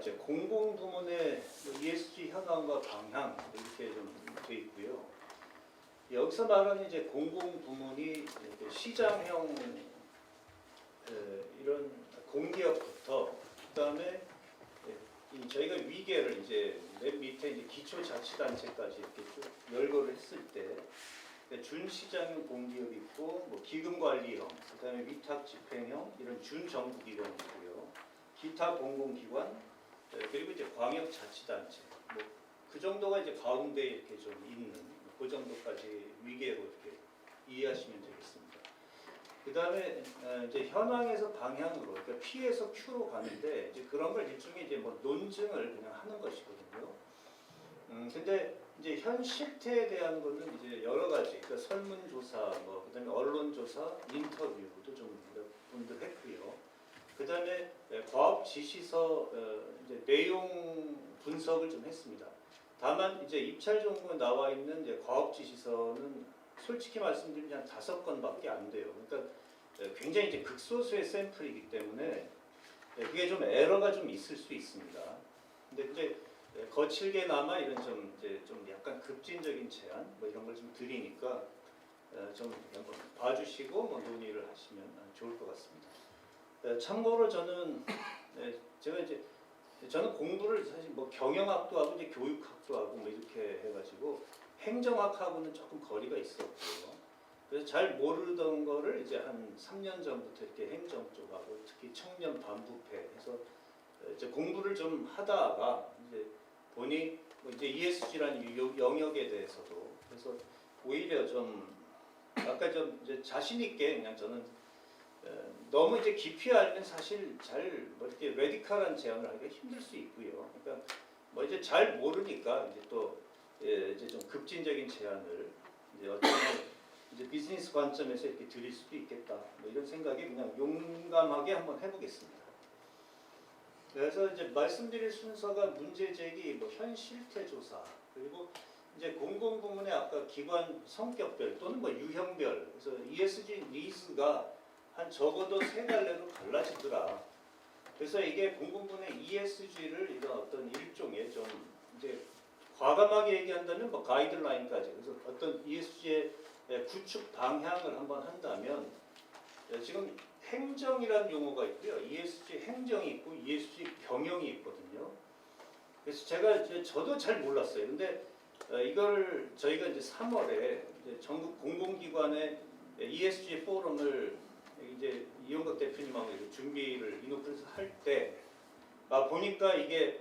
이제 공공부문의 ESG 현황과 방향 이렇게 좀 돼 있고요. 여기서 말하는 이제 공공부문이 시장형 이런 공기업부터 그다음에 저희가 위계를 이제 맨 밑에 이제 기초자치단체까지 이렇게 쭉 열거를 했을 때 준시장형 공기업이 있고 뭐 기금관리형, 그다음에 위탁집행형 이런 준정부기관이 있고요. 기타 공공기관 그리고 이제 광역자치단체 뭐 그 정도가 이제 가운데 이렇게 좀 있는 그 정도까지 위계로 이렇게 이해하시면 되겠습니다. 그 다음에 이제 현황에서 방향으로, 그러니까 P에서 Q로 가는데 이제 그런 걸 일종의 이제 뭐 논증을 그냥 하는 것이거든요. 근데 이제 현 실태에 대한 거는 이제 여러 가지, 그러니까 설문조사, 뭐 그다음에 언론조사, 인터뷰도 좀 몇 분들 했고요. 그 다음에 과업 지시서 이제 내용 분석을 좀 했습니다. 다만 이제 입찰 정보에 나와 있는 이제 과업 지시서는 솔직히 말씀드리면 한 5건밖에 안 돼요. 그러니까 굉장히 이제 극소수의 샘플이기 때문에 그게 좀 에러가 좀 있을 수 있습니다. 근데 이제 거칠게나마 이런 좀 약간 급진적인 제안 뭐 이런 걸 좀 드리니까 좀 한번 봐주시고 뭐 논의를 하시면 좋을 것 같습니다. 참고로 저는 저는 공부를 사실 뭐 경영학도 하고 이제 교육학도 하고 뭐 이렇게 해가지고 행정학하고는 조금 거리가 있었고요. 그래서 잘 모르던 거를 이제 한 3년 전부터 이렇게 행정 쪽하고 특히 청년 반부패 해서 이제 공부를 좀 하다가 이제 보니 뭐 이제 ESG라는 영역에 대해서도 그래서 오히려 좀 아까 좀 이제 자신 있게 그냥 저는 너무 이제 깊이 알면 사실 잘 뭐 이렇게 레디컬한 제안을 하기가 힘들 수 있고요. 그러니까 뭐 이제 잘 모르니까 이제 또 이제 좀 급진적인 제안을 이제 어떤 이제 비즈니스 관점에서 이렇게 드릴 수도 있겠다. 뭐 이런 생각에 그냥 용감하게 한번 해보겠습니다. 그래서 이제 말씀드릴 순서가 문제 제기, 뭐 현 실태 조사, 그리고 이제 공공부문의 아까 기관 성격별 또는 뭐 유형별, 그래서 ESG 니즈가 한 적어도 3갈래로 갈라지더라. 그래서 이게 공공부문의 ESG를 이런 어떤 일종의 좀 이제 과감하게 얘기한다면 뭐 가이드라인까지 그래서 어떤 ESG의 구축 방향을 한번 한다면 지금 행정이라는 용어가 있고요. ESG 행정이 있고 ESG 경영이 있거든요. 그래서 저도 잘 몰랐어요. 근데 이걸 저희가 이제 3월에 이제 전국 공공기관의 ESG 포럼을 이제 이용각 대표님하고 준비를 이노프에서 할 때 보니까 이게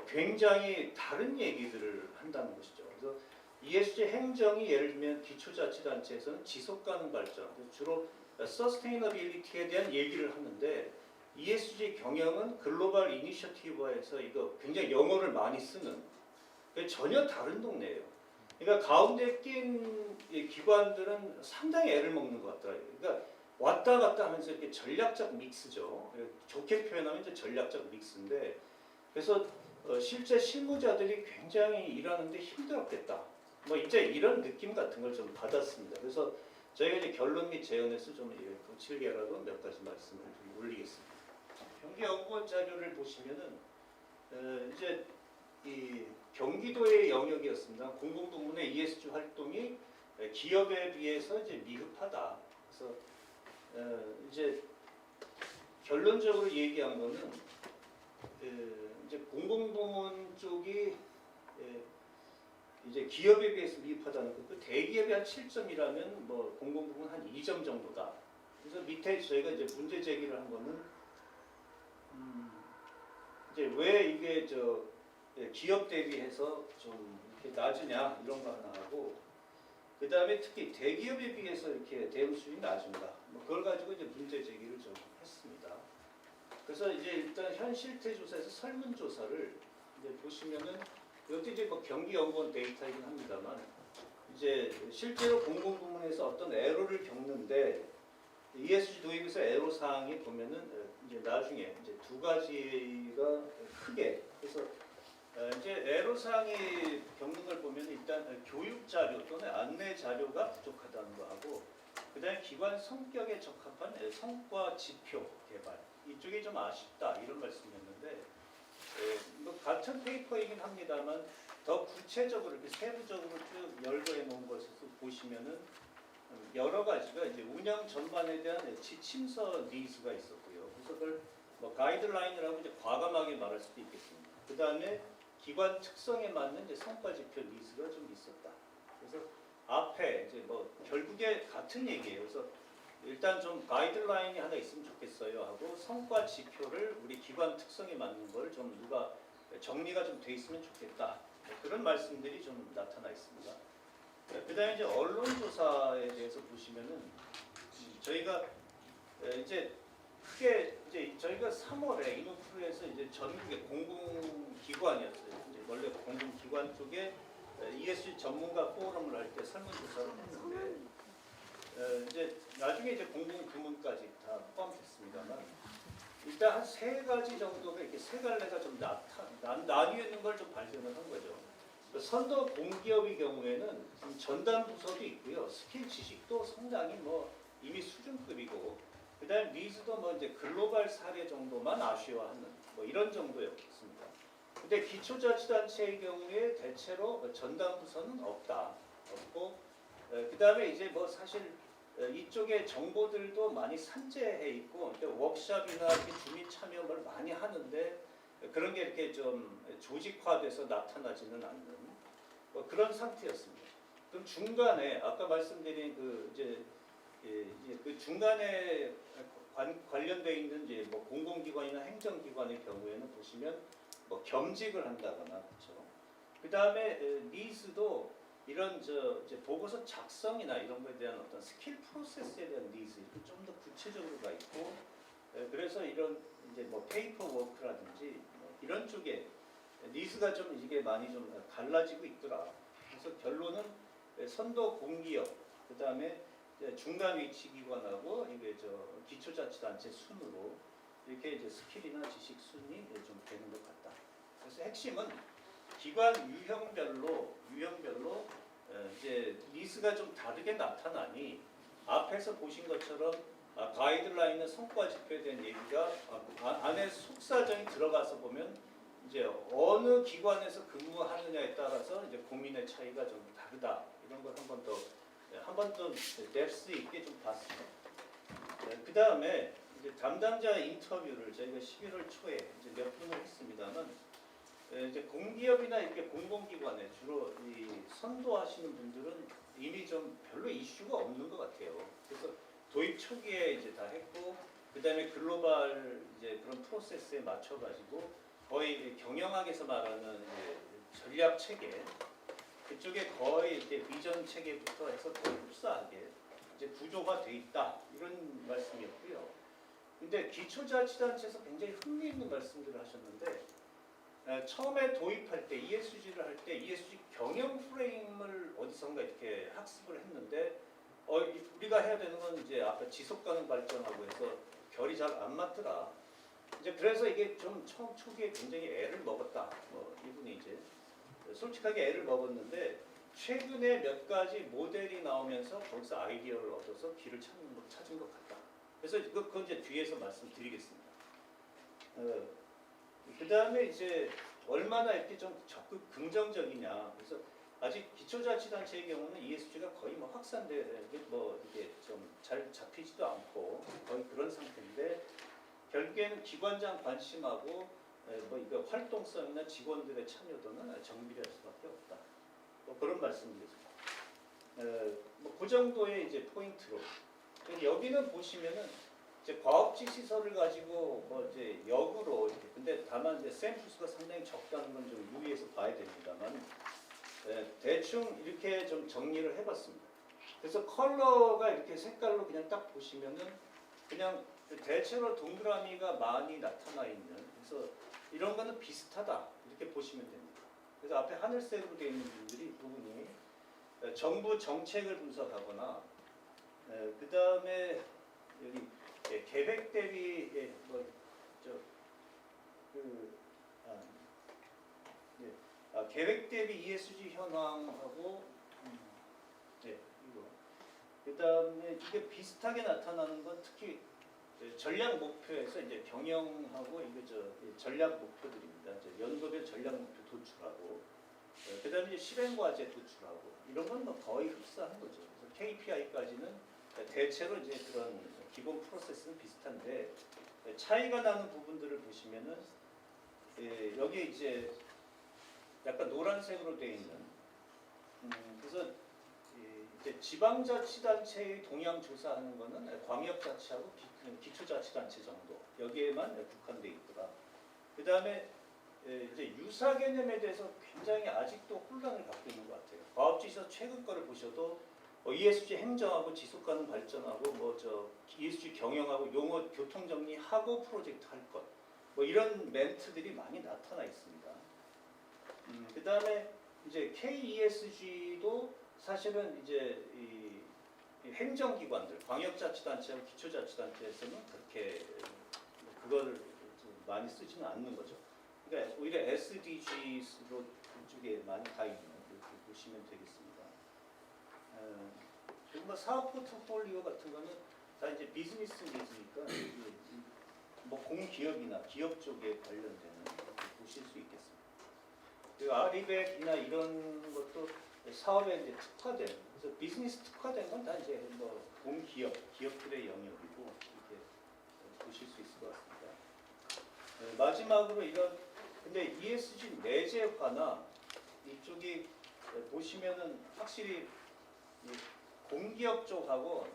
굉장히 다른 얘기들을 한다는 것이죠. 그래서 ESG 행정이 예를 들면 기초자치단체에서는 지속가능 발전, 주로 서스테이너빌리티에 대한 얘기를 하는데 ESG 경영은 글로벌 이니셔티브에서 이거 굉장히 영어를 많이 쓰는 전혀 다른 동네예요. 그러니까 가운데 낀 기관들은 상당히 애를 먹는 것 같더라고요. 그러니까 왔다 갔다 하면서 이렇게 전략적 믹스죠. 좋게 표현하면 이제 전략적 믹스인데 그래서 실제 실무자들이 굉장히 일하는데 힘들었겠다. 뭐 이제 이런 느낌 같은 걸 좀 받았습니다. 그래서 저희가 이제 결론 및 제언에서 좀 거칠게라도 몇 가지 말씀을 좀 올리겠습니다. 경기연구원 자료를 보시면은 이제 이 경기도의 영역이었습니다. 공공부문의 ESG 활동이 기업에 비해서 이제 미흡하다. 그래서 이제 결론적으로 얘기한 거는 이제 공공부문 쪽이 이제 기업에 비해서 미흡하다는 거. 대기업이 한 7점이라면 뭐 공공부문 한 2점 정도다. 그래서 밑에 저희가 이제 문제 제기를 한 거는 이제 왜 이게 기업 대비해서 좀 이렇게 낮으냐 이런 거 하나 하고 그 다음에 특히 대기업에 비해서 이렇게 대응 수준이 낮은가 뭐 그걸 가지고 이제 문제 제기를 좀 했습니다. 그래서 이제 일단 현 실태 조사에서 설문 조사를 이제 보시면은 이것도 이제 뭐 경기연구원 데이터이긴 합니다만 이제 실제로 공공부문에서 어떤 에러를 겪는데 ESG 도입에서 애로 사항이 보면은 이제 나중에 이제 2가지가 크게 그래서 이제 애로 사항이 겪는 걸 보면 일단 교육 자료 또는 안내 자료가 부족하다는 거 하고 그다음에 기관 성격에 적합한 성과 지표 개발 이쪽이 좀 아쉽다 이런 말씀이었는데 뭐 같은 페이퍼이긴 합니다만 더 구체적으로 이렇게 세부적으로 쭉 열거해 놓은 것을 보시면은 여러 가지가 이제 운영 전반에 대한 지침서 니즈가 있었고요. 그래서 그걸 뭐 가이드라인이라고 이제 과감하게 말할 수도 있겠습니다. 그 다음에 기관 특성에 맞는 이제 성과 지표 니즈가 좀 있었다. 그래서 앞에 이제 뭐 결국에 같은 얘기예요. 그래서 일단 좀 가이드라인이 하나 있으면 좋겠어요 하고 성과 지표를 우리 기관 특성에 맞는 걸 좀 누가 정리가 좀 돼 있으면 좋겠다. 그런 말씀들이 좀 나타나 있습니다. 그다음에 이제 언론조사에 대해서 보시면은 저희가 이제 크게 이제 저희가 3월에 인오프루에서 이제 전국의 공공기관이었어요. 이제 원래 공공기관 쪽에 ESG 전문가 포럼을 할 때 설문조사를 했는데 이제 나중에 이제 공공부문까지 다 포함됐습니다만 일단 한 세 가지 정도가 이렇게 세 갈래가 좀 나뉘어 있는 걸 좀 발견을 한 거죠. 선도 공기업의 경우에는 전담 부서도 있고요. 스킬 지식도 상당히 뭐 이미 수준급이고 그다음에 니즈도 뭐 이제 글로벌 사례 정도만 아쉬워하는 뭐 이런 정도였습니다. 근데 기초자치단체의 경우에 대체로 전담 부서는 없고 그다음에 이제 뭐 사실 이쪽에 정보들도 많이 산재해 있고 워크숍이나 이렇게 주민 참여를 많이 하는데 그런 게 이렇게 좀 조직화돼서 나타나지는 않는 뭐 그런 상태였습니다. 그럼 중간에 아까 말씀드린 그 이제 그 중간에 관련돼 있는 이제 뭐 공공기관이나 행정기관의 경우에는 보시면 뭐 겸직을 한다거나 그렇죠. 그 다음에 니즈도 이런 이제 보고서 작성이나 이런 거에 대한 어떤 스킬 프로세스에 대한 니즈 좀 더 구체적으로 가 있고 그래서 이런 이제 뭐 페이퍼 워크라든지 뭐 이런 쪽에 니즈가 좀 이게 많이 좀 갈라지고 있더라. 그래서 결론은 선도 공기업 그 다음에 중간 위치 기관하고 이게 기초자치단체 순으로 이렇게 이제 스킬이나 지식 순이 좀 되는 것 같다. 그래서 핵심은 기관 유형별로 이제 니즈가 좀 다르게 나타나니 앞에서 보신 것처럼 가이드라인은 성과 지표에 대한 얘기가 안에 속사정이 들어가서 보면 이제 어느 기관에서 근무하느냐에 따라서 이제 고민의 차이가 좀 다르다. 이런 걸 한 번 더 뎁스 있게 좀 봤습니다. 그 다음에 이제 담당자 인터뷰를 저희가 11월 초에 이제 몇 분을 했습니다만 이제 공기업이나 이렇게 공공기관에 주로 이 선도하시는 분들은 이미 좀 별로 이슈가 없는 것 같아요. 그래서 도입 초기에 이제 다 했고 그 다음에 글로벌 이제 그런 프로세스에 맞춰가지고 거의 경영학에서 말하는 이제 전략 체계 그쪽에 거의 이제 비전 체계부터 해서 거의 흡사하게 이제 구조화돼 있다 이런 말씀이었고요. 근데 기초자치단체에서 굉장히 흥미있는 말씀들을 하셨는데 처음에 도입할 때 ESG를 할 때 ESG 경영 프레임을 어디선가 이렇게 학습을 했는데 우리가 해야 되는 건 이제 아까 지속 가능 발전하고 해서 결이 잘 안 맞더라. 이제 그래서 이게 좀 처음 초기에 굉장히 애를 먹었다. 뭐 이분이 이제 솔직하게 애를 먹었는데 최근에 몇 가지 모델이 나오면서 거기서 아이디어를 얻어서 길을 찾은 것 같다. 그래서 그건 이제 뒤에서 말씀드리겠습니다. 그 다음에 이제 얼마나 이렇게 좀 적극 긍정적이냐. 그래서 아직 기초자치단체의 경우는 ESG가 거의 뭐 뭐 이게 좀 잘 잡히지도 않고 거의 그런 상태인데 결국에는 기관장 관심하고 뭐 이거 활동성이나 직원들의 참여도는 정비할 수밖에 없다. 뭐 그런 말씀드립니다. 뭐 그 정도의 이제 포인트로 여기는 보시면은 이제 과업지 시설을 가지고 뭐 이제 역으로 이렇게 근데 다만 이제 샘플 수가 상당히 적다는 건 좀 유의해서 봐야 됩니다만 대충 이렇게 좀 정리를 해봤습니다. 그래서 컬러가 이렇게 색깔로 그냥 딱 보시면은 그냥 대체로 동그라미가 많이 나타나 있는 그래서 이런 거는 비슷하다 이렇게 보시면 됩니다. 그래서 앞에 하늘색으로 되어 있는 분들이 부분이 정부 정책을 분석하거나 그 다음에 여기 계획 대비 계획 대비 ESG 현황하고 이거 그 다음에 이게 비슷하게 나타나는 건 특히 전략 목표에서 이제 경영하고 이게 전략 목표들입니다. 이제 연도별 전략 목표 도출하고 그다음에 이제 실행 과제 도출하고 이런 건 뭐 거의 흡사한 거죠. 그래서 KPI까지는 대체로 이제 그런 기본 프로세스는 비슷한데 차이가 나는 부분들을 보시면은 여기 이제 약간 노란색으로 되어 있는 그래서 이제 지방자치단체의 동향 조사하는 거는 광역자치하고 기초자치단체 정도 여기에만 국한돼 있더라. 그 다음에 이제 유사 개념에 대해서 굉장히 아직도 혼란을 갖고 있는 것 같아요. 과업지에서 최근 거를 보셔도 ESG 행정하고 지속가능 발전하고 ESG 경영하고 용어 교통 정리하고 프로젝트 할 것. 이런 멘트들이 많이 나타나 있습니다. 그 다음에 이제 KESG도 사실은 이제 이 행정기관들, 광역자치단체하고 기초자치단체에서는 그렇게 그걸 많이 쓰지는 않는 거죠. 그러니까 오히려 SDGs로 그쪽에 많이 가 있는 이렇게 보시면 되겠습니다. 그리고 사업 포트폴리오 같은 거는 다 이제 비즈니스 니즈니까 뭐 공기업이나 기업 쪽에 관련되는 이렇게 보실 수 있겠습니다. 그리고 아리백이나 이런 것도 사업에 이제 특화된, 그래서 비즈니스 특화된 건 다 이제 뭐 공기업, 기업들의 영역이고 이렇게 보실 수 있을 것 같습니다. 마지막으로 근데 ESG 내재화나 이쪽이 보시면은 확실히 공기업 쪽하고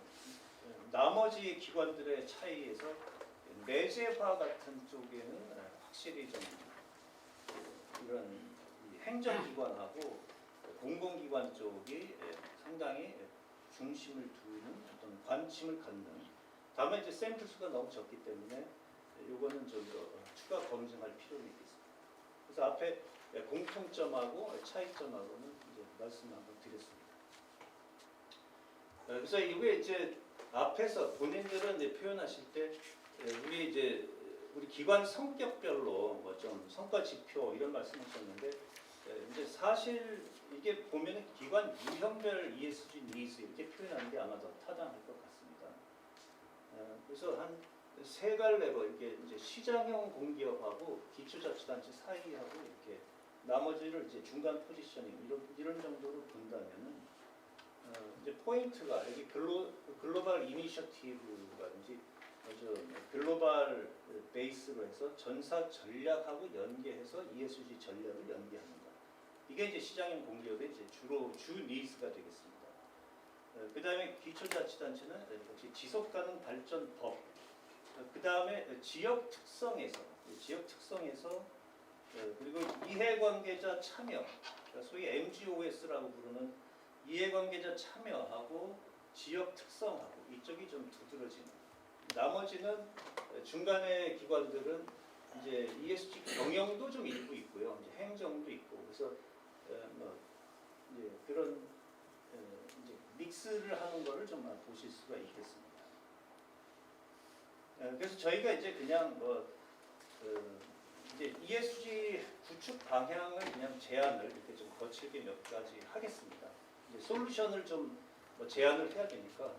나머지 기관들의 차이에서 내재화 같은 쪽에는 확실히 좀 이런 행정기관하고 공공기관 쪽이 상당히 중심을 두는 어떤 관심을 갖는. 다만 이제 샘플 수가 너무 적기 때문에 이거는 좀 더 추가 검증할 필요가 있겠습니다. 그래서 앞에 공통점하고 차이점하고는 이제 말씀 한번 드렸습니다. 그래서 이게 이제 앞에서 본인들은 이제 표현하실 때 우리 기관 성격별로 뭐 좀 성과 지표 이런 말씀하셨는데 이제 사실 이게 보면은 기관 유형별 ESG 니즈 이렇게 표현하는 게 아마 더 타당할 것 같습니다. 그래서 한 세 갈래로 이렇게 이제 시장형 공기업하고 기초자치단체 사이하고 이렇게 나머지를 이제 중간 포지셔닝 이런 정도로 본다면은 이제 포인트가 여기 글로벌 이니셔티브라든지 글로벌 베이스로 해서 전사 전략하고 연계해서 ESG 전략을 연계하는 것. 이게 이제 시장형 공기업의 이제 주 니즈가 되겠습니다. 그 다음에 기초자치단체는 역시 지속가능 발전법. 그 다음에 지역 특성에서 그리고 이해관계자 참여, 소위 MGOS라고 부르는 이해관계자 참여하고 지역 특성하고 이쪽이 좀 두드러지는. 나머지는 중간의 기관들은 이제 ESG 경영도 좀 일부 있고요, 이제 행정도 있고 그래서 이제 그런 이제 믹스를 하는 거를 좀 보실 수가 있겠습니다. 그래서 저희가 이제 그냥 이제 ESG 구축 방향을 그냥 제안을 이렇게 좀 거칠게 몇 가지 하겠습니다. 이제 솔루션을 좀 제안을 해야 되니까.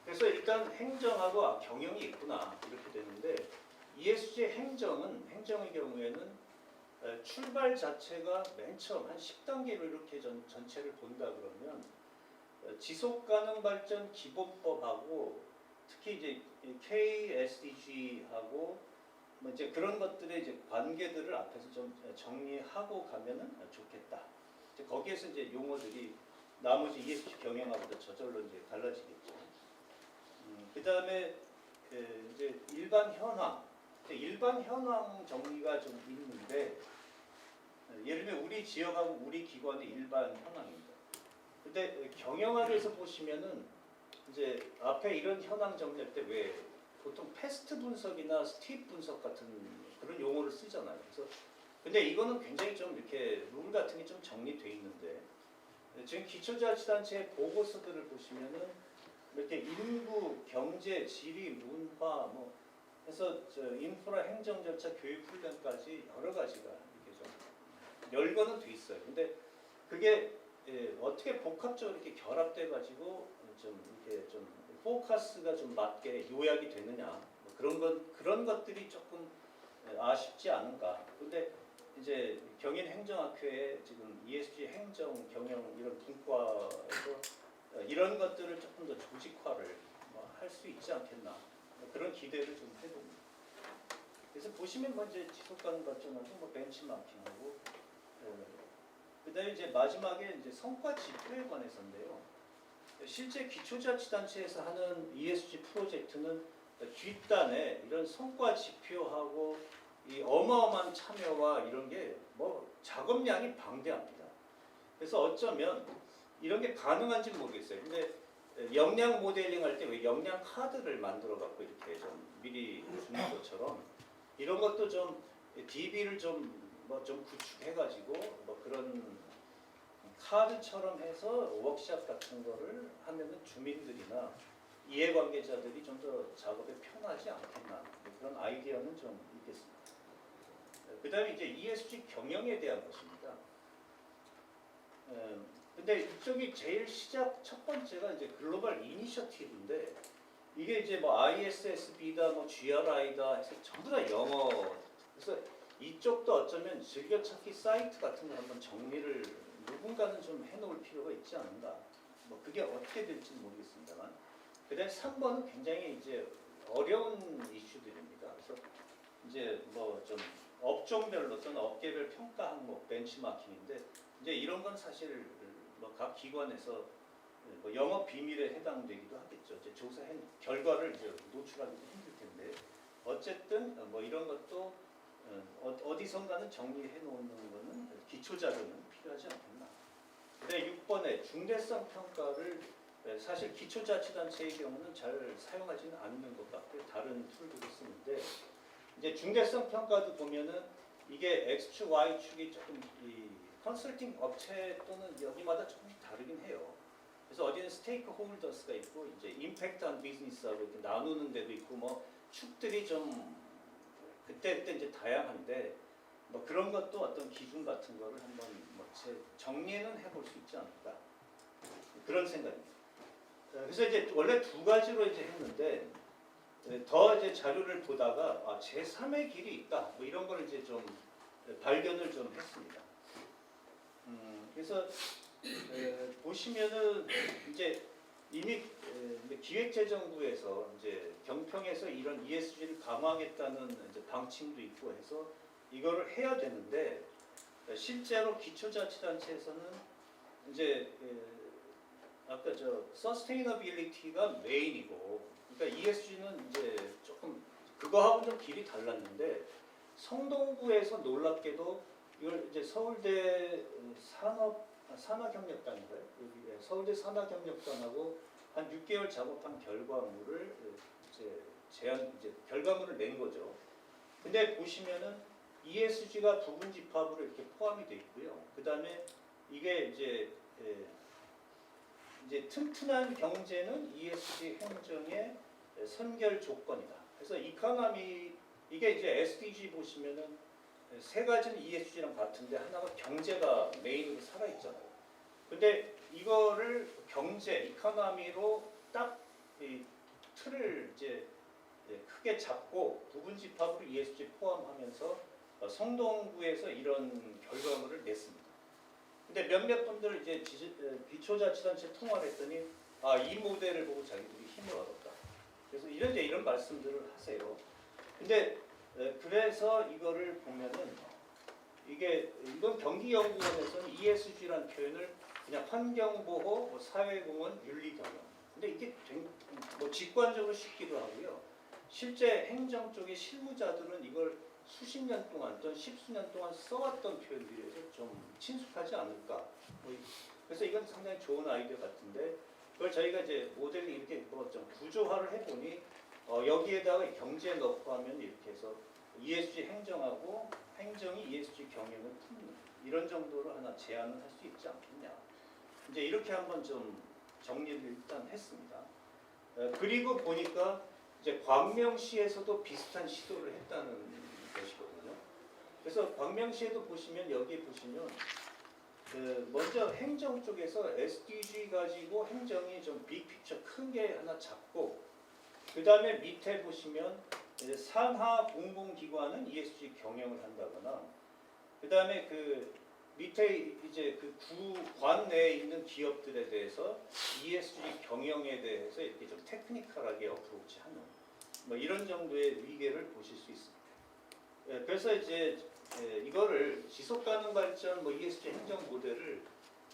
그래서 일단 행정하고 경영이 있구나 이렇게 되는데 ESG 행정의 경우에는 출발 자체가 맨 처음 한 10단계로 이렇게 전체를 본다 그러면 지속가능 발전 기본법하고 특히 이제 KSDG하고 뭐 이제 그런 것들의 이제 관계들을 앞에서 좀 정리하고 가면은 좋겠다. 이제 거기에서 이제 용어들이 나머지 ESG 경영하고도 저절로 이제 달라지겠죠. 그 다음에 이제 일반 현황 정리가 좀 있는데 예를 들면 우리 지역하고 우리 기관의 일반 현황입니다. 근데 경영학에서 보시면은 이제 앞에 이런 현황 정리할 때 왜 보통 패스트 분석이나 스팁 분석 같은 그런 용어를 쓰잖아요. 그래서 근데 이거는 굉장히 좀 이렇게 룰 같은 게 좀 정리돼 있는데 지금 기초자치단체 보고서들을 보시면은 이렇게 인구, 경제, 지리, 문화 뭐 해서 인프라, 행정 절차, 교육 훈련까지 여러 가지가 이렇게 좀 열거는 돼 있어요. 근데 그게 어떻게 복합적으로 이렇게 결합돼 가지고 좀 이렇게 좀 포커스가 좀 맞게 요약이 되느냐 그런 것들이 조금 아쉽지 않은가. 근데 이제 경인행정학회에 지금 ESG 행정 경영 이런 분과에서 이런 것들을 조금 더 조직화를 할 수 있지 않겠나 그런 기대를 좀 해봅니다. 그래서 보시면 이제 지속가능 발전하고 벤치마킹하고 그다음에 이제 마지막에 이제 성과 지표에 관해서인데요. 실제 기초자치단체에서 하는 ESG 프로젝트는 뒷단에 이런 성과 지표하고 이 어마어마한 참여와 이런 게 작업량이 방대합니다. 그래서 어쩌면 이런 게 가능한지 모르겠어요. 근데 역량 모델링 할 때 왜 역량 카드를 만들어 갖고 이렇게 좀 미리 주는 것처럼 이런 것도 좀 DB를 좀 구축해 가지고 그런 카드처럼 해서 워크샵 같은 거를 하면은 주민들이나 이해관계자들이 좀 더 작업에 편하지 않겠나 그런 아이디어는 좀 있겠습니다. 그다음에 이제 ESG 경영에 대한 것입니다. 근데 이쪽이 제일 시작 첫 번째가 이제 글로벌 이니셔티브인데 이게 이제 ISSB다 GRI다 해서 전부 다 영어. 그래서 이쪽도 어쩌면 즐겨찾기 사이트 같은 거 한번 정리를 누군가는 좀 해놓을 필요가 있지 않는가. 그게 어떻게 될지 모르겠습니다만. 그다음에 3번은 굉장히 이제 어려운 이슈들입니다. 그래서 이제 좀 업종별로 또는 업계별 평가 항목 벤치마킹인데 이제 이런 건 사실 각 기관에서 영업 비밀에 해당되기도 하겠죠. 이제 조사 결과를 이제 노출하기도 힘들 텐데 어쨌든 이런 것도 어디선가는 정리해 놓는 거는 기초 자료는 필요하지 않겠나. 근데 6번에 중대성 평가를 사실 기초자치단체의 경우는 잘 사용하지는 않는 것 같고요. 다른 툴들을 쓰는데 이제 중대성 평가도 보면은 이게 X축, Y축이 조금 이 컨설팅 업체 또는 여기마다 조금 다르긴 해요. 그래서 어디는 스테이크 홀더스가 있고 이제 임팩트한 비즈니스하고 이렇게 나누는 데도 있고 축들이 좀 그때 이제 다양한데 그런 것도 어떤 기준 같은 거를 한번 정리는 해볼 수 있지 않을까 그런 생각입니다. 그래서 이제 원래 두 가지로 이제 했는데 더 이제 자료를 보다가 제3의 길이 있다 이런 걸 이제 좀 발견을 좀 했습니다. 그래서 보시면은 이제 이미 기획재정부에서 이제 경평에서 이런 ESG를 강화하겠다는 이제 방침도 있고 해서 이거를 해야 되는데 실제로 기초자치단체에서는 이제 아까 서스테이너빌리티가 메인이고 그러니까 ESG는 이제 조금 그거하고 좀 길이 달랐는데 성동구에서 놀랍게도 이걸 이제 서울대 산하경력단인가요? 서울대 산하경력단하고 한 6개월 작업한 결과물을 이제 결과물을 낸 거죠. 근데 보시면은 ESG가 부분 집합으로 이렇게 포함이 돼 있고요. 그 다음에 이게 이제 튼튼한 경제는 ESG 행정의 선결 조건이다. 그래서 이코노미 이게 이제 SDG 보시면은 세 가지는 ESG랑 같은데 하나가 경제가 메인으로 살아 있잖아요. 근데 이거를 경제, 이코노미로 딱 이 틀을 이제 크게 잡고 부분 집합으로 ESG 포함하면서 성동구에서 이런 결과물을 냈습니다. 근데 몇몇 분들 이제 기초자치단체 통화를 했더니 이 모델을 보고 자기들이 힘을 얻었다. 그래서 이런 말씀들을 하세요. 근데 그래서 이거를 보면은 이건 경기연구원에서는 ESG라는 표현을 그냥 환경보호, 사회공헌, 윤리경영. 근데 이게 직관적으로 쉽기도 하고요. 실제 행정 쪽의 실무자들은 이걸 수십 년 동안 또는 십수년 동안 써왔던 표현들이라서 좀 친숙하지 않을까. 그래서 이건 상당히 좋은 아이디어 같은데 그걸 저희가 이제 모델을 이렇게 좀 구조화를 해보니 여기에다가 경제 넣고 하면 이렇게 해서 ESG 행정하고 행정이 ESG 경영을 품는 이런 정도로 하나 제안을 할 수 있지 않겠냐. 이제 이렇게 한번 좀 정리를 일단 했습니다. 그리고 보니까 이제 광명시에서도 비슷한 시도를 했다는 것이거든요. 그래서 광명시에도 보시면 여기에 보시면 먼저 행정 쪽에서 SDG 가지고 행정이 좀 빅픽처 큰 게 하나 잡고 그 다음에 밑에 보시면 이제 산하 공공기관은 ESG 경영을 한다거나, 그 다음에 그 밑에 이제 그 구관 내에 있는 기업들에 대해서 ESG 경영에 대해서 이렇게 좀 테크니컬하게 어프로치하는 뭐 이런 정도의 위계를 보실 수 있습니다. 예, 그래서 이제 이거를 지속 가능 발전 뭐 ESG 행정 모델을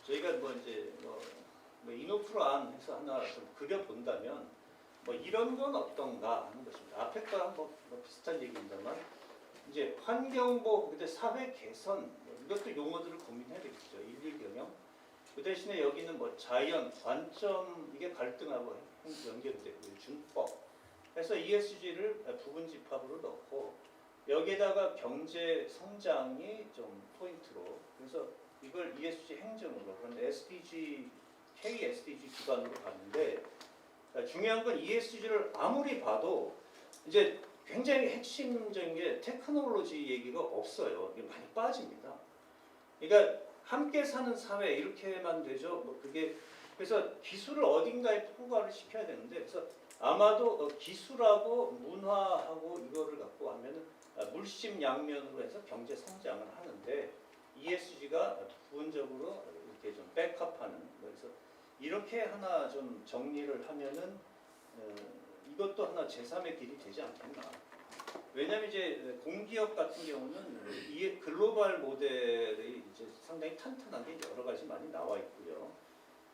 저희가 뭐 이제 뭐 이노프란 해서 하나 좀 그려 본다면 뭐 이런 건 어떤가 하는 것입니다. 앞에 거랑 뭐 비슷한 얘기입니다만 이제 환경보호, 근데 사회 개선 뭐 이것도 용어들을 고민해야 되겠죠. 일일 경영. 그 대신에 여기는 뭐 자연, 관점 이게 갈등하고 연결되고요. 준법. 해서 ESG를 부분 집합으로 넣고 여기에다가 경제 성장이 좀 포인트로, 그래서 이걸 ESG 행정으로, 그런데 SDG KSDG 기반으로 봤는데 중요한 건 ESG를 아무리 봐도 이제 굉장히 핵심적인 게 테크놀로지 얘기가 없어요. 이게 많이 빠집니다. 그러니까 함께 사는 사회 이렇게만 되죠. 뭐 그게 그래서 기술을 어딘가에 포괄을 시켜야 되는데, 그래서 아마도 기술하고 문화하고 이거를 갖고 하면은 물심양면으로 해서 경제 성장을 하는데 ESG가 부분적으로 이렇게 좀 백업하는, 그래서 이렇게 하나 좀 정리를 하면은 이것도 하나 제3의 길이 되지 않겠나. 왜냐하면 이제 공기업 같은 경우는 이 글로벌 모델이 이제 상당히 탄탄하게 여러 가지 많이 나와 있고요.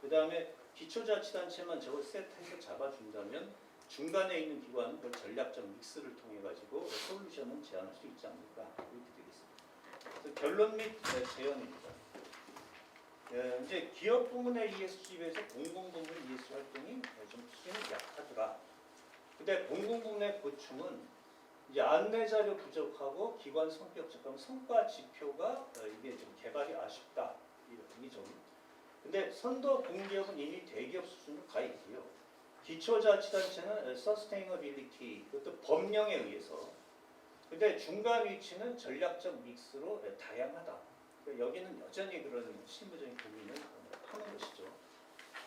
그 다음에 기초자치단체만 저걸 세트해서 잡아준다면 중간에 있는 기관은 그걸 전략적 믹스를 통해 가지고 솔루션은 제안할 수 있지 않을까 이렇게 되겠습니다. 그래서 결론 및 제언입니다. 이제 기업 부문의 ESG 비해서 공공 부문 ESG 활동이 좀 수준이 약하더라. 근데 공공 부문의 보충은 이제 안내 자료 부족하고 기관 성격 적합, 성과 지표가 이게 좀 개발이 아쉽다. 이게 좀. 근데 선도 공기업은 이미 대기업 수준으로 가 있고요. 기초자치단체는 서스테이너빌리티, 그것도 법령에 의해서. 근데 중간 위치는 전략적 믹스로 다양하다. 그러니까 여기는 여전히 그런 실무적인 고민을 하는 것이죠.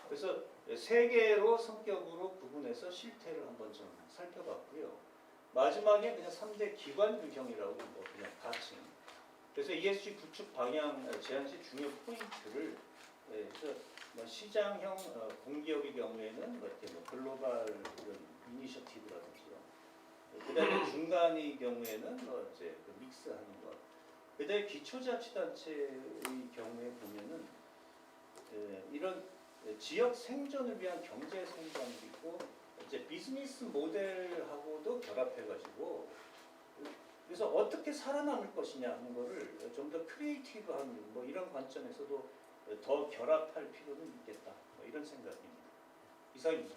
그래서 세 개로 성격으로 구분해서 실태를 한번 좀 살펴봤고요. 마지막에 그냥 3대 기관 유형이라고 뭐 그냥 가칭. 그래서 ESG 구축 방향 제안 시 중요 포인트를, 그래서 뭐 시장형 공기업의 경우에는 뭐 이렇게 뭐 글로벌 이런 이니셔티브라든지요. 그다음에 중간의 경우에는 뭐 이제 그 믹스하는 것. 그다음에 기초자치단체의 경우에 보면은 이런 지역 생존을 위한 경제 성장도 있고 이제 비즈니스 모델하고도 결합해가지고 그래서 어떻게 살아남을 것이냐 하는 거를 좀 더 크리에이티브한 뭐 이런 관점에서도 더 결합할 필요는 있겠다. 뭐 이런 생각입니다. 이상입니다.